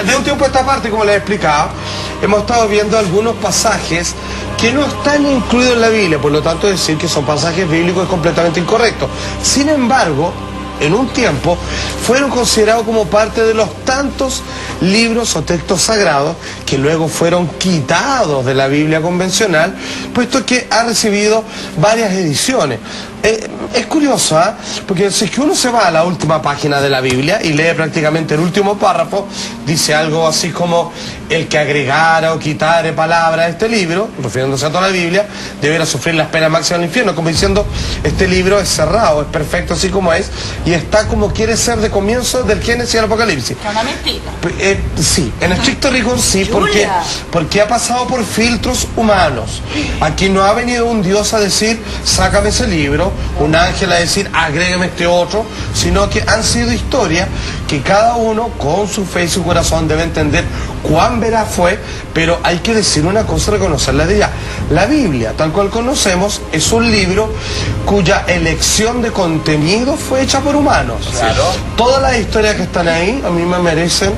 de un tiempo a esta parte, como les he explicado, hemos estado viendo algunos pasajes que no están incluidos en la Biblia, por lo tanto decir que son pasajes bíblicos es completamente incorrecto. Sin embargo, en un tiempo fueron considerados como parte de los tantos libros o textos sagrados que luego fueron quitados de la Biblia convencional, puesto que ha recibido varias ediciones. Es curioso, ¿eh? Porque si es que uno se va a la última página de la Biblia y lee prácticamente el último párrafo, dice algo así como: el que agregara o quitare palabra a este libro, refiriéndose a toda la Biblia, deberá sufrir las penas máximas del infierno, como diciendo, este libro es cerrado, es perfecto así como es, y está como quiere ser de comienzo del Génesis al Apocalipsis. Es una mentira. Sí, en estricto rigor sí, porque ha pasado por filtros humanos. Aquí no ha venido un Dios a decir, sácame ese libro, un ángel a decir, agrégame este otro, sino que han sido historias que cada uno con su fe y su corazón debe entender cuán veraz fue, pero hay que decir una cosa, reconocerla de ella. La Biblia, tal cual conocemos, es un libro cuya elección de contenido fue hecha por humanos. Claro. Todas las historias que están ahí a mí me merecen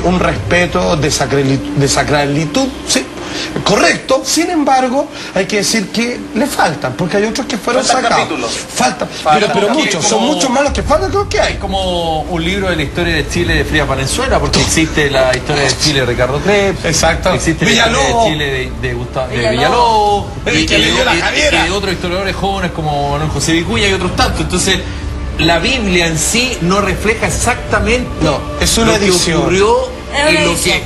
un respeto de sacralitud, sí, correcto. Sin embargo, hay que decir que le faltan, porque hay otros que fueron sacados. Capítulos. Faltan, pero muchos, son muchos más los que faltan que los que hay. Es como un libro de la historia de Chile de Frida Valenzuela, porque existe la historia de Chile de Ricardo Krebs, exacto, existe la historia de Chile de Gustavo Villalobos, y de otros historiadores jóvenes como Manuel José Vicuña y otros tantos. Entonces, la Biblia en sí no refleja exactamente es una lo que edición. Ocurrió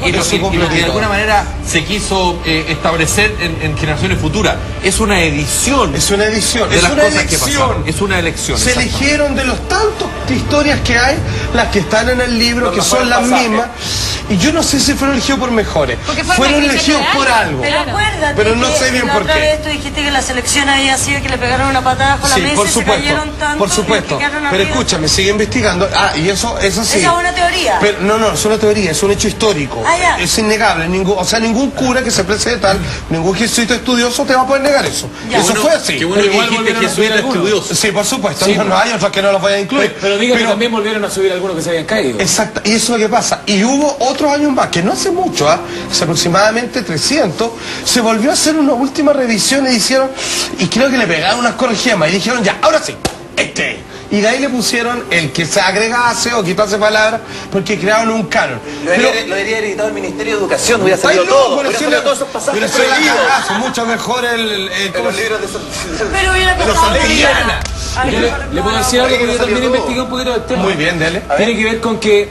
y lo que de alguna manera se quiso establecer en generaciones futuras. Es una edición. Es una edición. De es las una cosas elección. que pasaron. Es una elección. Se eligieron de los tantos historias que hay, las que están en el libro, que son las mismas. Y yo no sé si fueron elegidos por mejores. Fueron elegidos por algo. Pero acuérdate, pero no sé bien por qué. Otra vez tú dijiste que la selección había sido que le pegaron una patada con la mesa y se cayeron tanto. Por supuesto. Pero escúchame, sigue investigando. Y eso sí. Esa es una teoría. Pero, no, es una teoría, es un hecho histórico. Es innegable. Ningún cura que se precie de tal, ningún jesuita estudioso te va a poder negar eso. Eso fue así. Qué bueno que dijiste que eso era estudioso. Sí, por supuesto. No hay otros que no los voy a incluir. Pero diga que también volvieron a subir algunos que se habían caído. Exacto. Y eso es lo que pasa. Y hubo otros años más, que no hace mucho, hace aproximadamente 300, se volvió a hacer una última revisión y hicieron, y creo que le pegaron unas corregemas y dijeron, ya, ahora sí, y de ahí le pusieron el que se agregase o quitase palabras, porque crearon un canon. Lo debería editado el Ministerio de Educación, hubiera salido todo. Hubiera salido todos esos pasajes. Pero eso es mucho mejor los libros de Pero hubiera pasado. Le puedo decir algo porque yo también investigué un poquito del tema. Muy bien, dele. Tiene que ver con que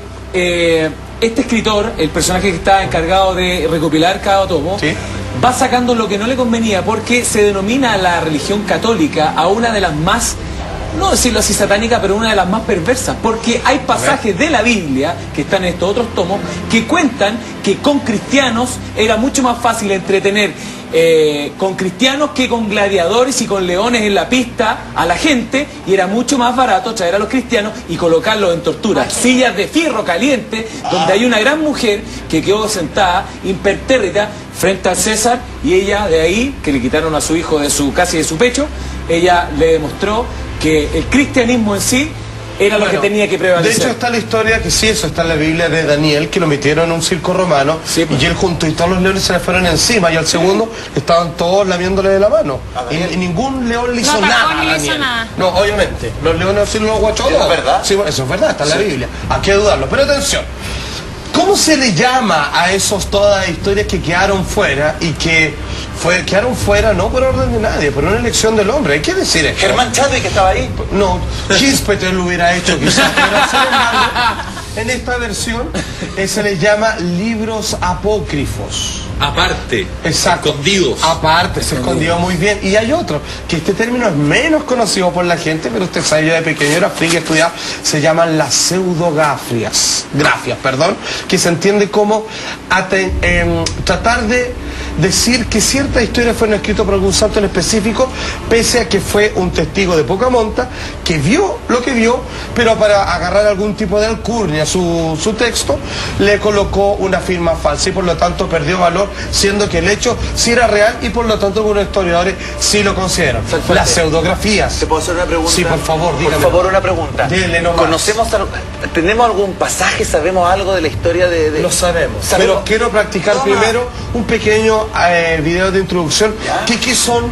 este escritor, el personaje que está encargado de recopilar cada tomo, ¿sí?, va sacando lo que no le convenía, porque se denomina a la religión católica a una de las más, no decirlo así satánica, pero una de las más perversas, porque hay pasajes de la Biblia, que están en estos otros tomos, que cuentan que con cristianos era mucho más fácil entretener con cristianos que con gladiadores y con leones en la pista a la gente, y era mucho más barato traer a los cristianos y colocarlos en torturas, sillas de fierro caliente, donde hay una gran mujer que quedó sentada impertérrita frente al César, y ella de ahí, que le quitaron a su hijo casi de su pecho, ella le demostró que el cristianismo en sí era lo que tenía que prevalecer. De hecho está la historia, que sí, eso está en la Biblia, de Daniel, que lo metieron en un circo romano, sí, pues, y él junto, y todos los leones se le fueron encima, y al segundo estaban todos lamiéndole de la mano, y ningún león le hizo nada a Daniel. No, obviamente, los leones sí los guachó. ¿Es verdad? Sí, eso es verdad, está en la Biblia, hay que dudarlo. Pero atención, ¿cómo se le llama a todas las historias que quedaron fuera y que quedaron fuera no por orden de nadie, por una elección del hombre? Hay que decir esto. Germán Chadwick, que estaba ahí. No, Gispeter lo hubiera hecho quizás, pero sin embargo, en esta versión se les llama libros apócrifos. Aparte, exacto, escondidos. Aparte, se escondió muy bien. Y hay otro, que este término es menos conocido por la gente, pero usted sabe, yo de pequeño era friki estudiado, se llaman las pseudografias, que se entiende como tratar de decir que ciertas historias fueron escritas por algún santo en específico, pese a que fue un testigo de poca monta, que vio lo que vio, pero para agarrar algún tipo de alcurnia a su texto, le colocó una firma falsa y por lo tanto perdió valor, siendo que el hecho sí era real y por lo tanto algunos historiadores sí lo consideran. Las pseudografías. ¿Te puedo hacer una pregunta? Sí, por favor, dígame. Por favor, una pregunta. ¿Tenemos algún pasaje, sabemos algo de la historia de... Lo sabemos. Pero quiero practicar primero un pequeño video de introducción. ¿Qué son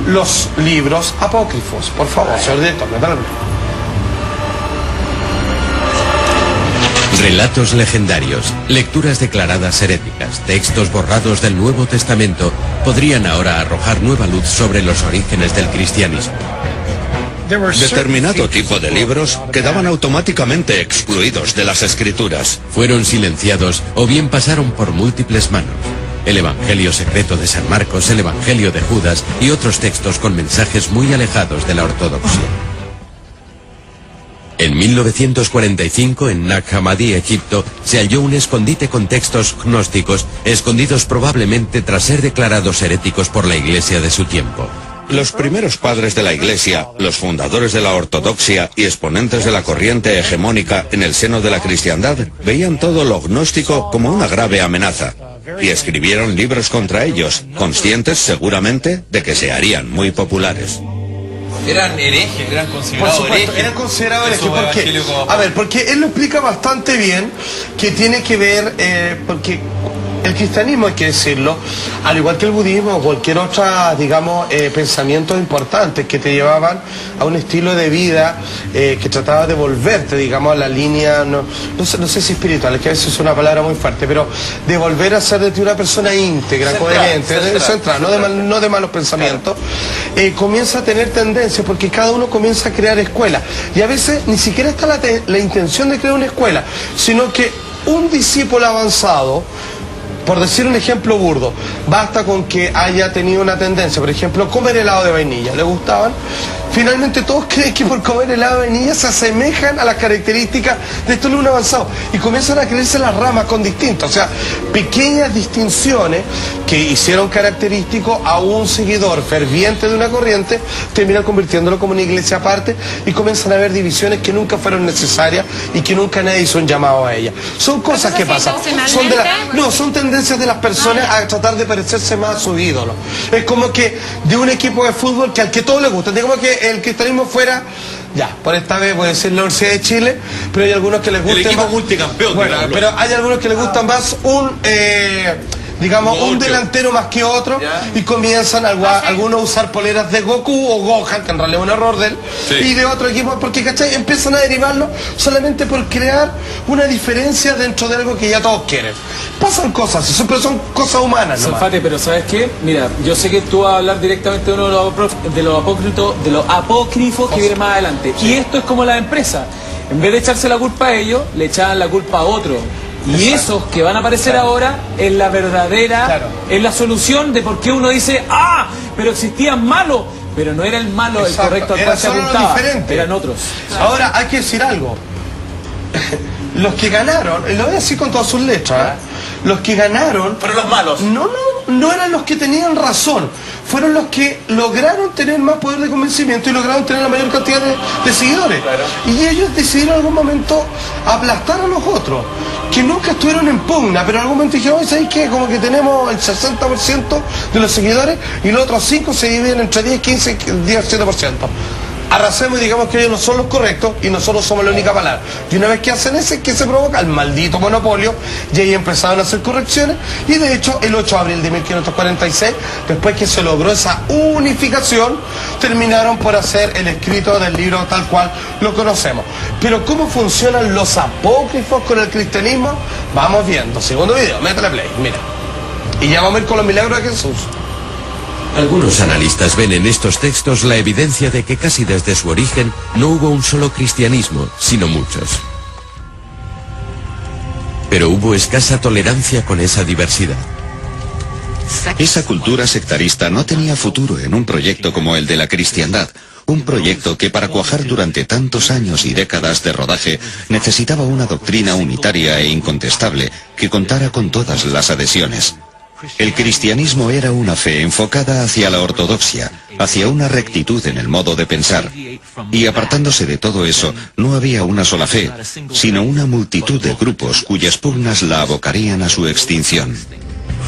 los libros apócrifos? Por favor, señor director, me da. Relatos legendarios, lecturas declaradas heréticas, textos borrados del Nuevo Testamento podrían ahora arrojar nueva luz sobre los orígenes del cristianismo. Determinado tipo de libros quedaban automáticamente excluidos de las escrituras. Fueron silenciados o bien pasaron por múltiples manos. El Evangelio secreto de San Marcos, el Evangelio de Judas y otros textos con mensajes muy alejados de la ortodoxia. En 1945, en Nag Hammadi, Egipto, se halló un escondite con textos gnósticos, escondidos probablemente tras ser declarados heréticos por la Iglesia de su tiempo. Los primeros padres de la Iglesia, los fundadores de la ortodoxia y exponentes de la corriente hegemónica en el seno de la cristiandad, veían todo lo gnóstico como una grave amenaza y escribieron libros contra ellos, conscientes seguramente de que se harían muy populares. Eran herejes, eran considerados Por supuesto, herejes. eran considerados herejes. ¿Por qué? Evangélico. A ver, porque él lo explica bastante bien, que tiene que ver, porque el cristianismo, hay que decirlo, al igual que el budismo o cualquier otra, digamos, pensamientos importantes que te llevaban a un estilo de vida que trataba de volverte, digamos, a la línea, no sé si espiritual, es que a veces es una palabra muy fuerte, pero de volver a ser de ti una persona íntegra, coherente, central, no de malos pensamientos, comienza a tener tendencia porque cada uno comienza a crear escuelas. Y a veces ni siquiera está la intención de crear una escuela, sino que un discípulo avanzado, por decir un ejemplo burdo, basta con que haya tenido una tendencia, por ejemplo, comer helado de vainilla, ¿le gustaban? Finalmente todos creen que por comer helado de vainilla se asemejan a las características de estos alumnos avanzados y comienzan a creerse las ramas con distintas, o sea, pequeñas distinciones que hicieron característico a un seguidor ferviente de una corriente, terminan convirtiéndolo como una iglesia aparte y comienzan a haber divisiones que nunca fueron necesarias y que nunca nadie hizo un llamado a ellas. Son cosas que pasan, son tendencias de las personas a tratar de parecerse más a su ídolo. Es como que de un equipo de fútbol que al que todo le gusta, digamos que el cristianismo fuera, ya, por esta vez voy a decir la Universidad de Chile, pero hay algunos que les gusta el equipo más, multicampeón, bueno, pero hay algunos que les gusta más un delantero más que otro, y comienzan algunos a usar poleras de Goku o Gohan, que en realidad es un error de él, y de otro equipo, porque ¿cachai? Empiezan a derivarlo solamente por crear una diferencia dentro de algo que ya todos quieren. Pasan cosas, pero son cosas humanas, ¿no? Salfate, pero ¿sabes qué? Mira, yo sé que tú vas a hablar directamente de uno de los apócrifos que viene más adelante. Y esto es como la empresa. En vez de echarse la culpa a ellos, le echaban la culpa a otro. Y esos que van a aparecer ahora es la verdadera, es la solución de por qué uno dice, pero existían malos, pero no era el malo el correcto al cual se apuntaba, eran otros. Ahora hay que decir algo, los que ganaron, lo voy a decir con todas sus letras, los que ganaron fueron los malos. No eran los que tenían razón, fueron los que lograron tener más poder de convencimiento y lograron tener la mayor cantidad de seguidores. Y ellos decidieron en algún momento aplastar a los otros, que nunca estuvieron en pugna, pero en algún momento dijeron, ¿sabéis qué? Como que tenemos el 60% de los seguidores y los otros 5 se dividen entre 10, 15, 17%. Arrasemos y digamos que ellos no son los correctos y nosotros somos la única palabra. Y una vez que hacen eso, es que se provoca el maldito monopolio y ahí empezaron a hacer correcciones y de hecho el 8 de abril de 1546, después que se logró esa unificación, terminaron por hacer el escrito del libro tal cual lo conocemos. Pero ¿cómo funcionan los apócrifos con el cristianismo? Vamos viendo. Segundo video, métale play, mira. Y ya vamos a ir con los milagros de Jesús. Algunos analistas ven en estos textos la evidencia de que casi desde su origen no hubo un solo cristianismo, sino muchos. Pero hubo escasa tolerancia con esa diversidad. Esa cultura sectarista no tenía futuro en un proyecto como el de la cristiandad, un proyecto que para cuajar durante tantos años y décadas de rodaje necesitaba una doctrina unitaria e incontestable que contara con todas las adhesiones. El cristianismo era una fe enfocada hacia la ortodoxia, hacia una rectitud en el modo de pensar. Y apartándose de todo eso, no había una sola fe, sino una multitud de grupos cuyas pugnas la abocarían a su extinción.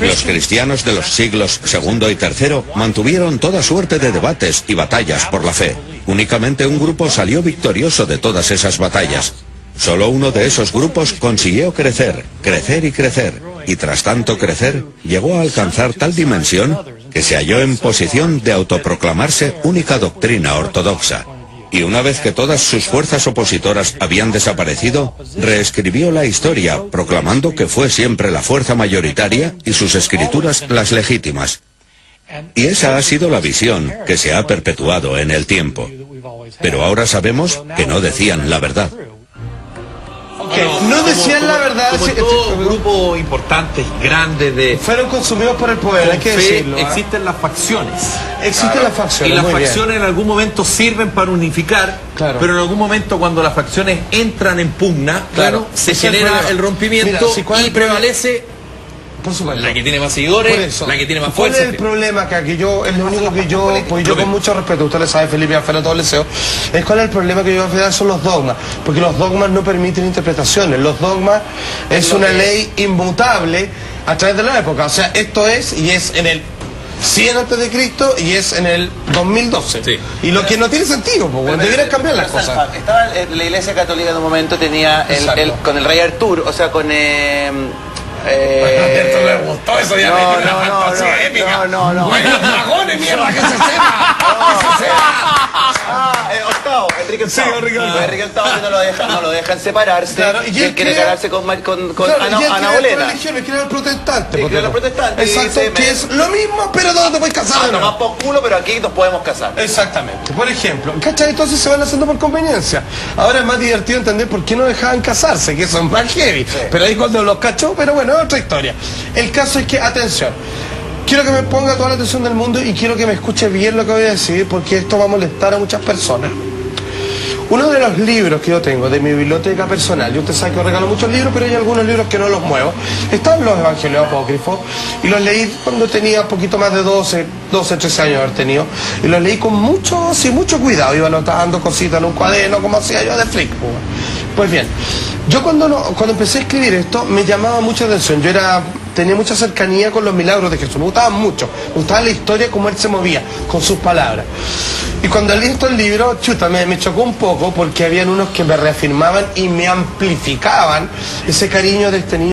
Los cristianos de los siglos II y III mantuvieron toda suerte de debates y batallas por la fe. Únicamente un grupo salió victorioso de todas esas batallas. Solo uno de esos grupos consiguió crecer, crecer y crecer, y tras tanto crecer, llegó a alcanzar tal dimensión que se halló en posición de autoproclamarse única doctrina ortodoxa. Y una vez que todas sus fuerzas opositoras habían desaparecido, reescribió la historia, proclamando que fue siempre la fuerza mayoritaria y sus escrituras las legítimas. Y esa ha sido la visión que se ha perpetuado en el tiempo. Pero ahora sabemos que no decían la verdad. No decían la verdad. Como en todo grupo importante, grande de... Fueron consumidos por el poder, hay que decirlo. Existen las facciones. Existen las facciones. Y las facciones en algún momento sirven para unificar, pero en algún momento cuando las facciones entran en pugna, se genera el rompimiento. Mira, y prevalece... Por supuesto. La que tiene más seguidores, la que tiene más fuerza. ¿Cuál es el problema acá? Que yo, es lo único que yo, pues yo con mucho respeto, usted le sabe, Felipe Afero, todo el deseo, es cuál es el problema que yo voy a dar son los dogmas, porque los dogmas no permiten interpretaciones, los dogmas es una ley inmutable a través de la época, o sea, esto es, y es en el 100 antes de Cristo y es en el 2012. Sí. Y lo que no tiene sentido, porque deberían cambiar las cosas. Estaba la Iglesia Católica en un momento, tenía con el rey Arturo, o sea, con... Esto le gustó, eso ya me dio una fantasía épica. No. Los dragones, mierda, que se sepa. Octavo, Enrique VIII. Enrique VIII no lo dejan separarse. Claro, y él quiere casarse con Ana Bolena. Él quiere el protestante. Él quiere el protestante. Exacto, que es lo mismo, pero no te puedes casar. Nomás por culo, pero aquí nos podemos casar. Exactamente. Por ejemplo, ¿cachai? Entonces se van haciendo por conveniencia. Ahora es más divertido entender por qué no dejaban casarse, que son más heavy. Pero ahí cuando los cachó, pero bueno, es otra historia. El caso es que, atención, quiero que me ponga toda la atención del mundo y quiero que me escuche bien lo que voy a decir, porque esto va a molestar a muchas personas. Uno de los libros que yo tengo de mi biblioteca personal, yo usted sabe que yo regalo muchos libros, pero hay algunos libros que no los muevo, están los Evangelios Apócrifos, y los leí cuando tenía un poquito más de 12, 13 años de haber tenido, y los leí con mucho cuidado, iba anotando cositas en un cuaderno, como hacía yo de flick. Pues bien, yo cuando empecé a escribir esto, me llamaba mucha atención, tenía mucha cercanía con los milagros de Jesús, me gustaban mucho, me gustaba la historia, cómo él se movía, con sus palabras. Y cuando leí estos libros, chuta, me chocó un poco porque habían unos que me reafirmaban y me amplificaban ese cariño de este niño.